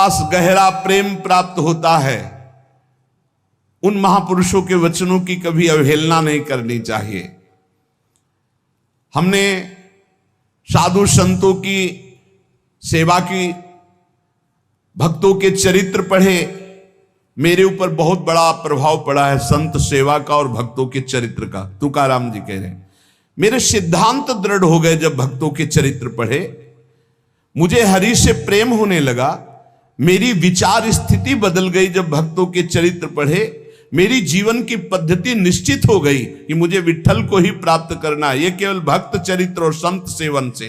पास गहरा प्रेम प्राप्त होता है, उन महापुरुषों के वचनों की कभी अवहेलना नहीं करनी चाहिए। हमने साधु संतों की सेवा की, भक्तों के चरित्र पढ़े। मेरे ऊपर बहुत बड़ा प्रभाव पड़ा है संत सेवा का और भक्तों के चरित्र का। तुकाराम जी कह रहे हैं, मेरे सिद्धांत दृढ़ हो गए जब भक्तों के चरित्र पढ़े। मुझे हरि से प्रेम होने लगा, मेरी विचार स्थिति बदल गई जब भक्तों के चरित्र पढ़े। मेरी जीवन की पद्धति निश्चित हो गई कि मुझे विठ्ठल को ही प्राप्त करना है। यह केवल भक्त चरित्र और संत सेवन से,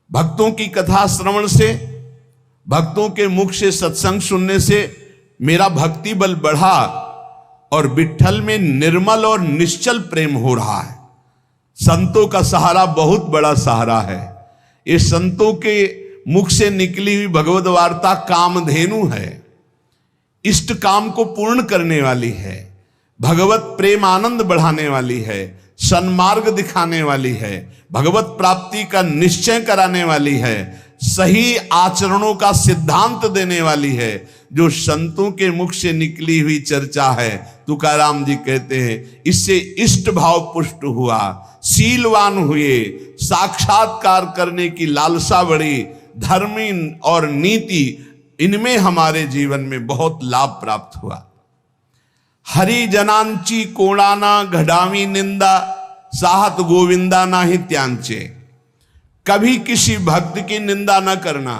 भक्तों की कथा श्रवण से, भक्तों के मुख से सत्संग सुनने से मेरा भक्ति बल बढ़ा और विठ्ठल में निर्मल और निश्चल प्रेम हो रहा है। संतों का सहारा बहुत बड़ा सहारा है। ये संतों के मुख से निकली हुई भगवद वार्ता कामधेनु है, इष्ट काम को पूर्ण करने वाली है, भगवत प्रेम आनंद बढ़ाने वाली है, सन्मार्ग दिखाने वाली है, भगवत प्राप्ति का निश्चय कराने वाली है, सही आचरणों का सिद्धांत देने वाली है। जो संतों के मुख से निकली हुई चर्चा है, तुकाराम जी कहते हैं, इससे इष्ट भाव पुष्ट हुआ, शीलवान हुए, साक्षात्कार करने की लालसा बढ़ी, धर्मी और नीति इनमें हमारे जीवन में बहुत लाभ प्राप्त हुआ। हरि जनांची कोणाना घडावी निंदा, साहत गोविंदा ना ही त्यांचे। कभी किसी भक्त की निंदा न करना।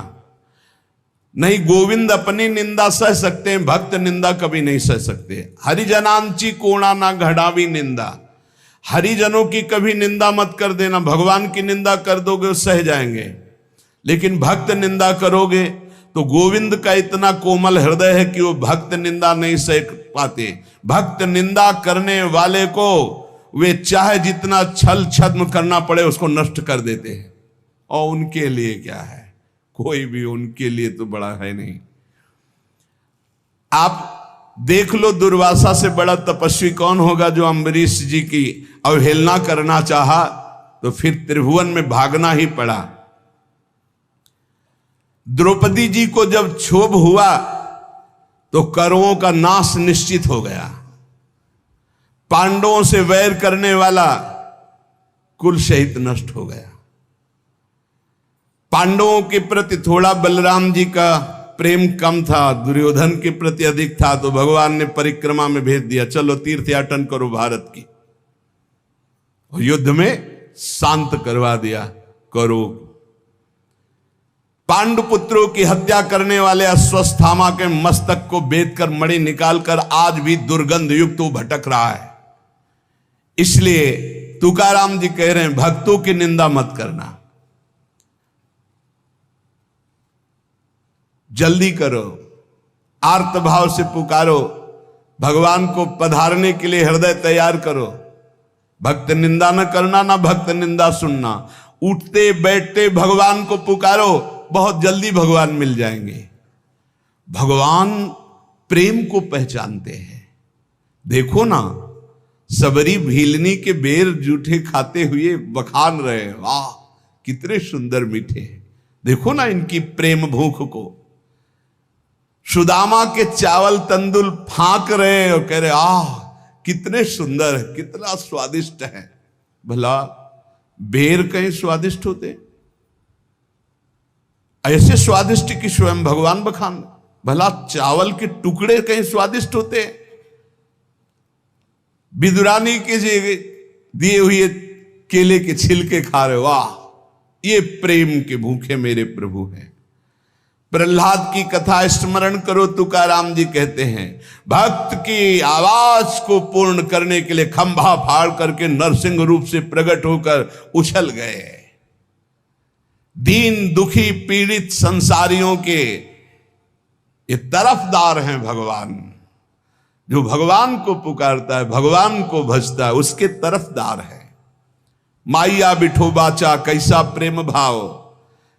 नहीं, गोविंद अपनी निंदा सह सकते हैं, भक्त निंदा कभी नहीं सह सकते। हरिजनांची कोणाना घडावी निंदा, हरिजनों की कभी निंदा मत कर देना। भगवान की निंदा कर दोगे सह जाएंगे, लेकिन भक्त निंदा करोगे तो गोविंद का इतना कोमल हृदय है कि वो भक्त निंदा नहीं सह पाते। भक्त निंदा करने वाले को वे चाहे जितना छल छद्म करना पड़े उसको नष्ट कर देते हैं। और उनके लिए क्या है, कोई भी उनके लिए तो बड़ा है नहीं। आप देख लो, दुर्वासा से बड़ा तपस्वी कौन होगा जो अम्बरीश जी की अवहेलना करना चाहा तो फिर त्रिभुवन में भागना ही पड़ा। द्रौपदी जी को जब क्षोभ हुआ तो कौरवों का नाश निश्चित हो गया। पांडवों से वैर करने वाला कुल सहित नष्ट हो गया। पांडवों के प्रति थोड़ा बलराम जी का प्रेम कम था, दुर्योधन के प्रति अधिक था, तो भगवान ने परिक्रमा में भेज दिया, चलो तीर्थ याटन करो भारत की। और युद्ध में शांत करवा दिया। करो पांडुपुत्रों की हत्या करने वाले अश्वत्थामा के मस्तक को बेच कर मणि निकालकर आज भी दुर्गंध युक्त वो भटक रहा है। इसलिए तुकाराम जी कह रहे हैं, भक्तों की निंदा मत करना, जल्दी करो, आर्त भाव से पुकारो, भगवान को पधारने के लिए हृदय तैयार करो। भक्त निंदा न करना, ना भक्त निंदा सुनना। उठते बैठते भगवान को पुकारो, बहुत जल्दी भगवान मिल जाएंगे। भगवान प्रेम को पहचानते हैं। देखो ना, सबरी भीलनी के बेर जूठे खाते हुए बखान रहे, वाह कितने सुंदर मीठे हैं। देखो ना इनकी प्रेम भूख को। सुदामा के चावल तंदुल फांक रहे और कह रहे, आह कितने सुंदर है, कितना स्वादिष्ट है। भला बेर कहीं स्वादिष्ट होते? ऐसे स्वादिष्ट कि स्वयं भगवान बखान। भला चावल के टुकड़े कहीं स्वादिष्ट होते? विदुरानी के दिए हुए केले के छिलके खा रहे, वाह ये प्रेम के भूखे मेरे प्रभु हैं। प्रहलाद की कथा स्मरण करो, तुकाराम जी कहते हैं, भक्त की आवाज को पूर्ण करने के लिए खंभा फाड़ करके नरसिंह रूप से प्रकट होकर उछल गए। दीन दुखी पीड़ित संसारियों के ये तरफदार हैं भगवान। जो भगवान को पुकारता है, भगवान को भजता है, उसके तरफदार है। माइया बिठो बाचा कैसा प्रेम भाव,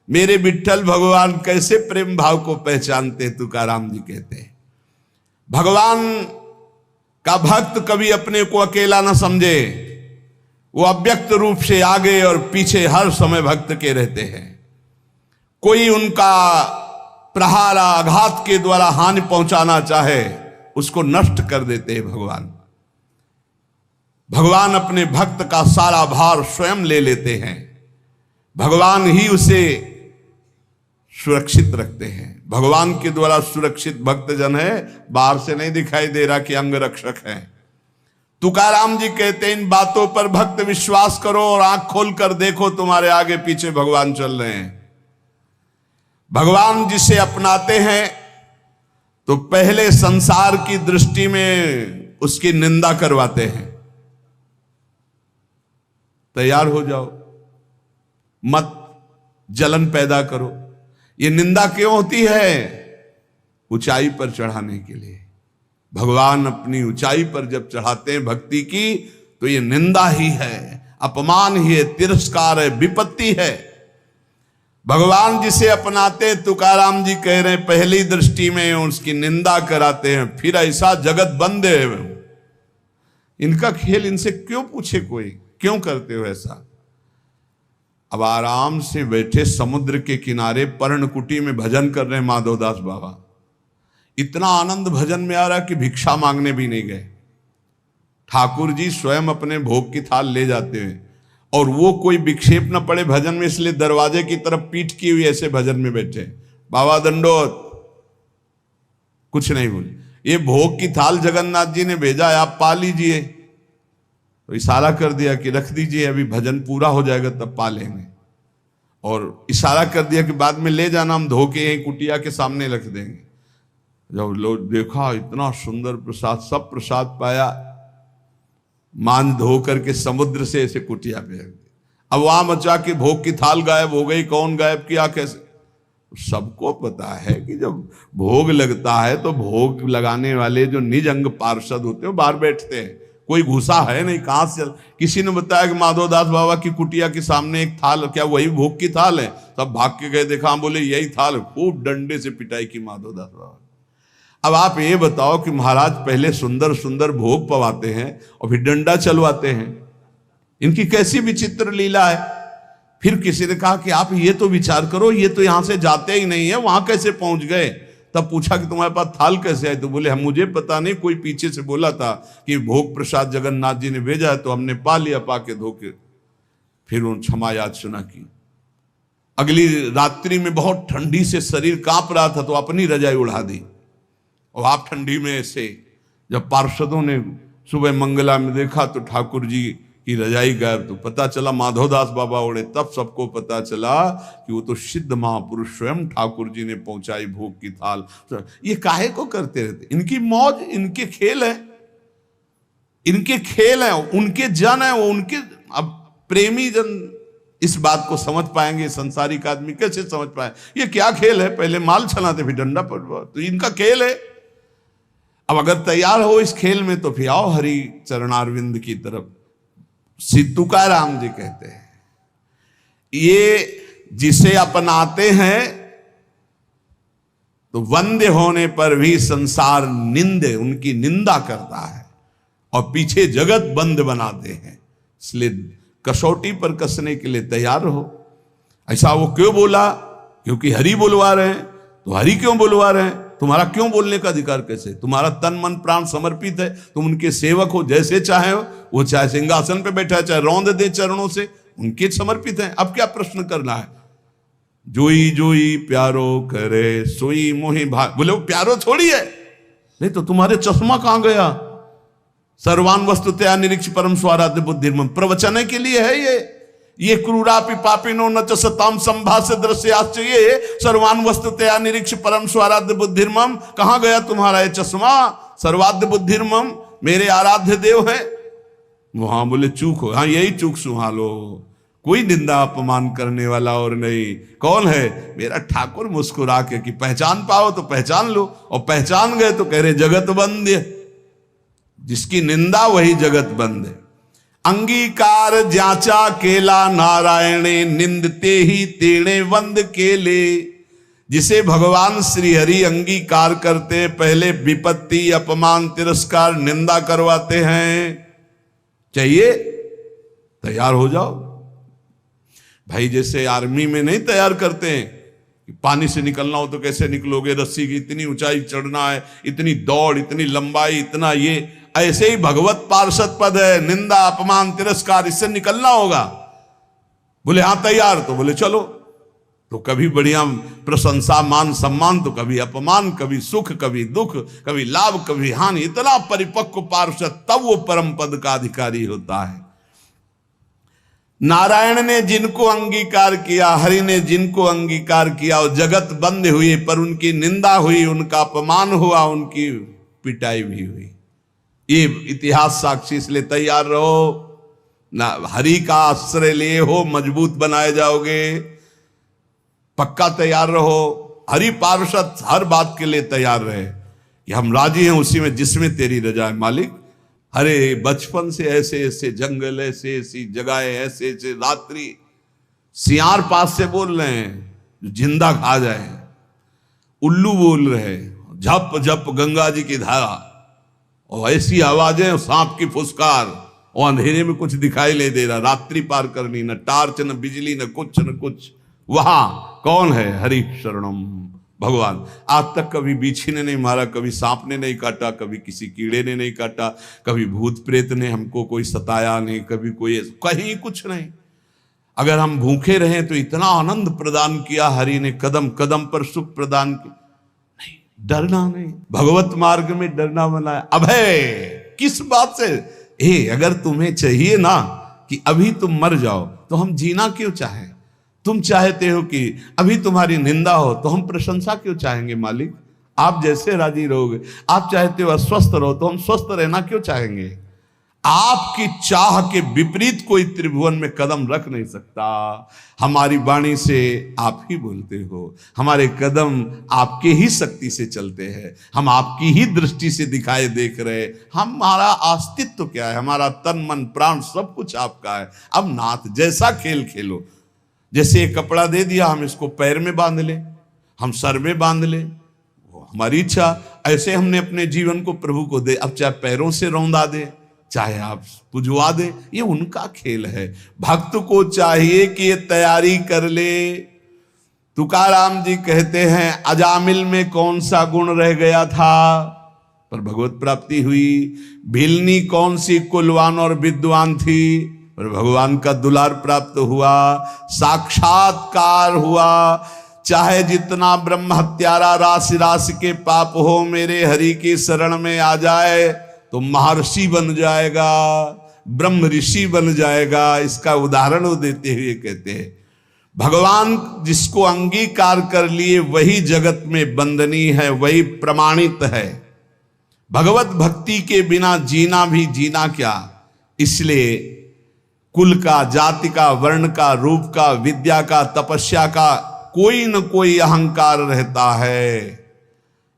मेरे विठ्ठल भगवान कैसे प्रेम भाव को पहचानते, तुकाराम जी कहते हैं। भगवान का भक्त कभी अपने को अकेला ना समझे, वो अव्यक्त रूप से आगे और पीछे हर समय भक्त के रहते हैं। कोई उनका प्रहार आघात के द्वारा हानि पहुंचाना चाहे उसको नष्ट कर देते हैं भगवान। भगवान अपने भक्त का सारा भार स्वयं ले लेते हैं, भगवान ही उसे सुरक्षित रखते हैं। भगवान के द्वारा सुरक्षित भक्तजन है, बाहर से नहीं दिखाई दे रहा कि अंग रक्षक है। तुकाराम जी कहते हैं इन बातों पर भक्त विश्वास करो और आंख खोल कर देखो, तुम्हारे आगे पीछे भगवान चल रहे हैं। भगवान जिसे अपनाते हैं तो पहले संसार की दृष्टि में उसकी निंदा करवाते हैं। तैयार हो जाओ, मत जलन पैदा करो। ये निंदा क्यों होती है? ऊंचाई पर चढ़ाने के लिए। भगवान अपनी ऊंचाई पर जब चढ़ाते हैं भक्ति की, तो ये निंदा ही है, अपमान ही है, तिरस्कार है, विपत्ति है। भगवान जिसे अपनाते, तुकाराम जी कह रहे हैं, पहली दृष्टि में उसकी निंदा कराते हैं, फिर ऐसा जगत बंद है। इनका खेल इनसे क्यों पूछे कोई, क्यों करते हो ऐसा? अब आराम से बैठे समुद्र के किनारे पर्णकुटी में भजन कर रहे हैं माधवदास बाबा। इतना आनंद भजन में आ रहा कि भिक्षा मांगने भी नहीं गए। ठाकुर जी स्वयं अपने भोग की थाल ले जाते हैं और वो कोई विक्षेप न पड़े भजन में, इसलिए दरवाजे की तरफ पीठ की हुई ऐसे भजन में बैठे। बाबा दंडोत, कुछ नहीं बोले। ये भोग की थाल जगन्नाथ जी ने भेजा है, आप पा लीजिए। तो इशारा कर दिया कि रख दीजिए, अभी भजन पूरा हो जाएगा तब पा लेंगे। और इशारा कर दिया कि बाद में ले जाना, हम धो के यहीं कुटिया के सामने रख देंगे। जब लोग देखा इतना सुंदर प्रसाद, सब प्रसाद पाया, मांझ धो करके समुद्र से ऐसे कुटिया पे रख दिया। अब वहां मचा के भोग की थाल गायब हो गई। कौन गायब किया, कैसे? सबको पता है कि जब भोग लगता है तो भोग लगाने वाले जो निज अंग पार्षद होते हैं वो बाहर बैठते हैं, कोई घुसा है नहीं। कहां से किसी ने बताया कि माधवदास बाबा की कुटिया के सामने एक थाल, क्या वही भोग की थाल है? सब भाग के गए, देखा, हम बोले यही थाल। खूब डंडे से पिटाई की माधवदास बाबा। अब आप ये बताओ कि महाराज पहले सुंदर सुंदर भोग पवाते हैं और फिर डंडा चलवाते हैं, इनकी कैसी विचित्र लीला है। फिर किसी ने कहा कि आप ये तो विचार करो, ये तो यहां से जाते ही नहीं है, वहां कैसे पहुंच गए? तब पूछा कि तुम्हारे पास थाल कैसे आई? तो बोले हम, मुझे पता नहीं, कोई पीछे से बोला था कि भोग प्रसाद जगन्नाथ जी ने भेजा है, तो हमने पा लिया, पा के धो के। फिर उन क्षमा याद सुना की। अगली रात्रि में बहुत ठंडी से शरीर कांप रहा था, तो अपनी रजाई उड़ा दी। और आप ठंडी में ऐसे, जब पार्षदों ने सुबह मंगला में देखा तो ठाकुर जी की रजाई गायब, तो पता चला माधवदास बाबा उड़े। तब सबको पता चला कि वो तो सिद्ध महापुरुष स्वयं ठाकुर जी ने पहुंचाई भोग की थाल। ये काहे को करते रहते? इनकी मौज, इनके खेल है, इनके खेल है, उनके जन है वो, उनके। अब प्रेमी जन इस बात को समझ पाएंगे, संसारिक आदमी कैसे समझ पाए? ये क्या खेल है? पहले माल चलाते फिर डंडा पड़वा, तो इनका खेल है। अब अगर तैयार हो इस खेल में तो फिर आओ हरि चरणारविंद की तरफ। तुकाराम जी कहते हैं, ये जिसे अपनाते हैं तो वंद्य होने पर भी संसार निंदे, उनकी निंदा करता है और पीछे जगत बंद बनाते हैं। इसलिए कसौटी पर कसने के लिए तैयार रहो। ऐसा वो क्यों बोला? क्योंकि हरि बुलवा रहे हैं। तो हरि क्यों बुलवा रहे हैं? तुम्हारा क्यों बोलने का अधिकार कैसे? तुम्हारा तन मन प्राण समर्पित है, तुम उनके सेवक हो, जैसे चाहे हो। वो चाहे सिंहासन पे बैठा है, चाहे रौंद दे चरणों से, उनके समर्पित है। अब क्या प्रश्न करना है? जोई जोई प्यारो करे सोई मोहि भाग। बोले वो प्यारो थोड़ी है। नहीं तो तुम्हारे चश्मा कहां गया? सर्वान वस्तुतया निरीक्ष परम स्वाराध्य बुद्धिर्मम, प्रवचन के लिए है ये क्रूरापि पापिनो न च सताम संभाष्य दृश्याश्च, ये सर्वान वस्तुतया निरीक्ष परम स्वाराध्य बुद्धिर्मम। कहां गया तुम्हारा ये चश्मा? सर्वाध्य बुद्धिर्मम, मेरे आराध्य देव है। वहां बोले चूक हो। हाँ, यही चूक सुहालो, कोई निंदा अपमान करने वाला और नहीं। कौन है? मेरा ठाकुर। मुस्कुरा के कि पहचान पाओ तो पहचान लो, और पहचान गए तो कह रहे जगत बंद है। जिसकी निंदा वही जगत बंद है। अंगीकार जाचा केला नारायणे, निंदते ही तेणे वंद केले। जिसे भगवान श्री हरि अंगीकार करते, पहले विपत्ति, अपमान, तिरस्कार, निंदा करवाते हैं। चाहिए तैयार हो जाओ भाई। जैसे आर्मी में नहीं तैयार करते हैं कि पानी से निकलना हो तो कैसे निकलोगे, रस्सी की इतनी ऊंचाई चढ़ना है, इतनी दौड़, इतनी लंबाई, इतना ये। ऐसे ही भगवत पार्षद पद है, निंदा अपमान तिरस्कार, इससे निकलना होगा। बोले हाँ तैयार, तो बोले चलो। तो कभी बढ़िया प्रशंसा मान सम्मान, तो कभी अपमान, कभी सुख, कभी दुख, कभी लाभ, कभी हानि। इतना परिपक्व पार्षद तब वो परम पद का अधिकारी होता है। नारायण ने जिनको अंगीकार किया, हरि ने जिनको अंगीकार किया, वो जगत बंद हुई, पर उनकी निंदा हुई, उनका अपमान हुआ, उनकी पिटाई भी हुई। ये इतिहास साक्षी, इसलिए तैयार रहो ना। हरि का आश्रय लिए हो, मजबूत बनाए जाओगे, पक्का तैयार रहो। हरि पार्षद हर बात के लिए तैयार रहे कि हम राजी हैं उसी में जिसमें तेरी रजा है मालिक। अरे बचपन से ऐसे ऐसे जंगल, ऐसे ऐसी जगहें, ऐसे ऐसे रात्रि, सियार पास से बोल रहे हैं जो जिंदा खा जाए, उल्लू बोल रहे, झप झप गंगा जी की धारा, और ऐसी आवाजें, सांप की फुसकार, और अंधेरे में कुछ दिखाई नहीं दे रहा, रात्रि पार करनी, न टार्च, न बिजली, न कुछ। वहां कौन है? हरि शरणम भगवान। आज तक कभी बीछी ने नहीं मारा, कभी सांप ने नहीं काटा, कभी किसी कीड़े ने नहीं काटा, कभी भूत प्रेत ने हमको कोई सताया नहीं, कभी कोई कहीं कुछ नहीं। अगर हम भूखे रहे तो इतना आनंद प्रदान किया हरि ने, कदम कदम पर सुख प्रदान किया। नहीं, डरना नहीं, भगवत मार्ग में डरना मना है। अभय किस बात से? अगर तुम्हें चाहिए ना कि अभी तुम मर जाओ, तो हम जीना क्यों चाहें? तुम चाहते हो कि अभी तुम्हारी निंदा हो, तो हम प्रशंसा क्यों चाहेंगे मालिक? आप जैसे राजी रहोगे। आप चाहते हो अस्वस्थ रहो, तो हम स्वस्थ रहना क्यों चाहेंगे? आपकी चाह के विपरीत कोई त्रिभुवन में कदम रख नहीं सकता। हमारी वाणी से आप ही बोलते हो, हमारे कदम आपके ही शक्ति से चलते हैं, हम आपकी ही दृष्टि से दिखाए देख रहे। हमारा अस्तित्व क्या है? हमारा तन मन प्राण सब कुछ आपका है। अब नाथ जैसा खेल खेलो। जैसे एक कपड़ा दे दिया, हम इसको पैर में बांध ले, हम सर में बांध ले, वो हमारी इच्छा। ऐसे हमने अपने जीवन को प्रभु को दे। अब चाहे पैरों से रौंदा दे, चाहे आप पुजवा दे, ये उनका खेल है। भक्त को चाहिए कि ये तैयारी कर ले। तुकाराम जी कहते हैं, अजामिल में कौन सा गुण रह गया था पर भगवत प्राप्ति हुई। भिलनी कौन सी कुलवान और विद्वान थी और भगवान का दुलार प्राप्त हुआ, साक्षात्कार हुआ। चाहे जितना ब्रह्म हत्यारा राशि राशि के पाप हो, मेरे हरि की शरण में आ जाए तो महर्षि बन जाएगा, ब्रह्म ऋषि बन जाएगा। इसका उदाहरण वो देते हुए कहते हैं, भगवान जिसको अंगीकार कर लिए वही जगत में बंदनीय है, वही प्रमाणित है। भगवत भक्ति के बिना जीना भी जीना क्या। इसलिए कुल का, जाति का, वर्ण का, रूप का, विद्या का, तपस्या का कोई न कोई अहंकार रहता है।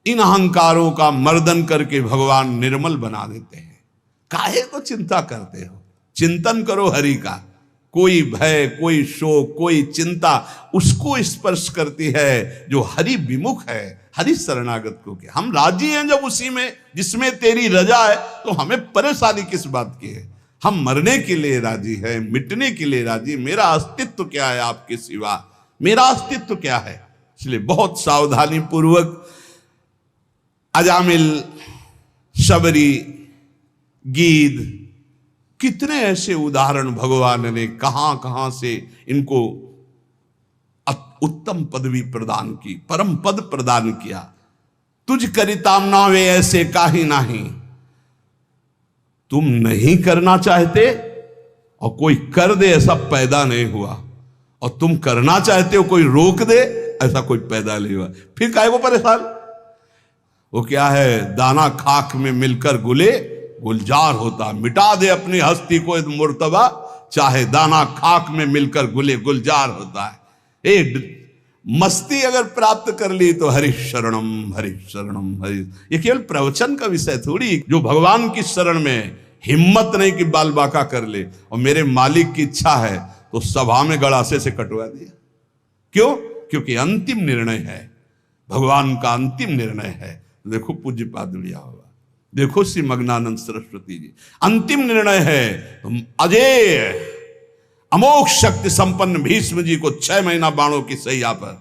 इन अहंकारों का मर्दन करके भगवान निर्मल बना देते हैं। काहे को चिंता करते हो? चिंतन करो हरि का। कोई भय, कोई शोक, कोई चिंता उसको स्पर्श करती है जो हरि विमुख है, हरि शरणागत को। क्या हम राजी हैं जब उसी में जिसमें तेरी रजा है, तो हमें परेशानी किस बात की है? हम मरने के लिए राजी हैं, मिटने के लिए राजी। मेरा अस्तित्व क्या है आपके सिवा? मेरा अस्तित्व क्या है? इसलिए बहुत सावधानी पूर्वक अजामिल, शबरी, गीद, कितने ऐसे उदाहरण भगवान ने कहां कहां से इनको उत्तम पदवी प्रदान की, परम पद प्रदान किया। तुझ करिताम वे ऐसे काहि नाही। तुम नहीं करना चाहते और कोई कर दे, ऐसा पैदा नहीं हुआ। और तुम करना चाहते हो, कोई रोक दे, ऐसा कोई पैदा नहीं हुआ। फिर काहे को परेशान? वो क्या है? दाना खाक में मिलकर गुले गुलजार होता। मिटा दे अपनी हस्ती को मुर्तबा, चाहे दाना खाक में मिलकर गुले गुलजार होता है। मस्ती अगर प्राप्त कर ली तो हरि शरणम, हरि शरणम, हरि। ये केवल प्रवचन का विषय थोड़ी। जो भगवान की शरण में हिम्मत नहीं कि बाल बाका कर ले, और मेरे मालिक की इच्छा है तो सभा में गड़ासे से कटवा दिया। क्यों? क्योंकि अंतिम निर्णय है, भगवान का अंतिम निर्णय है। देखो पूज्य पादुलिया होगा, देखो श्री मग्नानंद सरस्वती जी, अंतिम निर्णय है। अजय अमोघ शक्ति संपन्न भीष्म जी को 6 महीना बाणों की सैया पर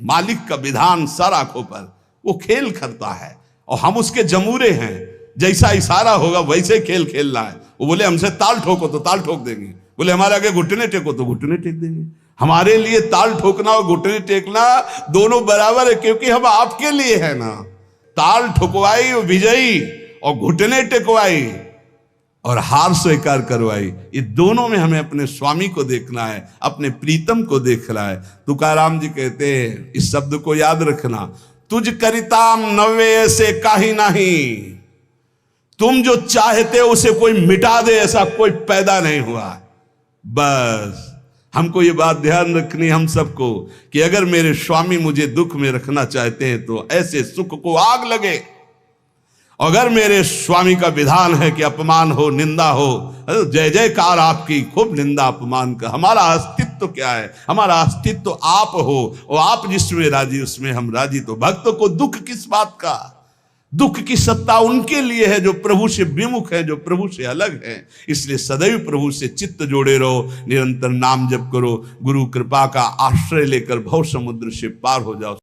मालिक का विधान सर आंखों पर, वो खेल करता है और हम उसके जमूरे हैं। जैसा इशारा होगा वैसे खेल खेलना है। वो बोले हमसे ताल ठोको तो ताल ठोक देंगे, बोले हमारे आगे घुटने टेको तो घुटने टेक देंगे। हमारे लिए ताल ठोकना और घुटने टेकना दोनों बराबर है, क्योंकि हम आपके लिए है ना। ताल ठुकवाई विजयी और घुटने टेकवाई और हार स्वीकार करवाई, ये दोनों में हमें अपने स्वामी को देखना है, अपने प्रीतम को देखना है। तुकाराम जी कहते हैं, इस शब्द को याद रखना, तुझ करिताम नवे ऐसे काहि नहीं। तुम जो चाहते हो उसे कोई मिटा दे ऐसा कोई पैदा नहीं हुआ। बस हमको ये बात ध्यान रखनी हम सबको कि अगर मेरे स्वामी मुझे दुख में रखना चाहते हैं तो ऐसे सुख को आग लगे। अगर मेरे स्वामी का विधान है कि अपमान हो, निंदा हो, जय जयकार आपकी, खूब निंदा अपमान का। हमारा अस्तित्व क्या है? हमारा अस्तित्व आप हो और आप जिसमें राजी उसमें हम राजी। तो भक्तों को दुख किस बात का? दुख की सत्ता उनके लिए है जो प्रभु से विमुख है, जो प्रभु से अलग है। इसलिए सदैव प्रभु से चित्त जोड़े रहो, निरंतर नाम जप करो, गुरु कृपा का आश्रय लेकर भव समुद्र से पार हो जाओ।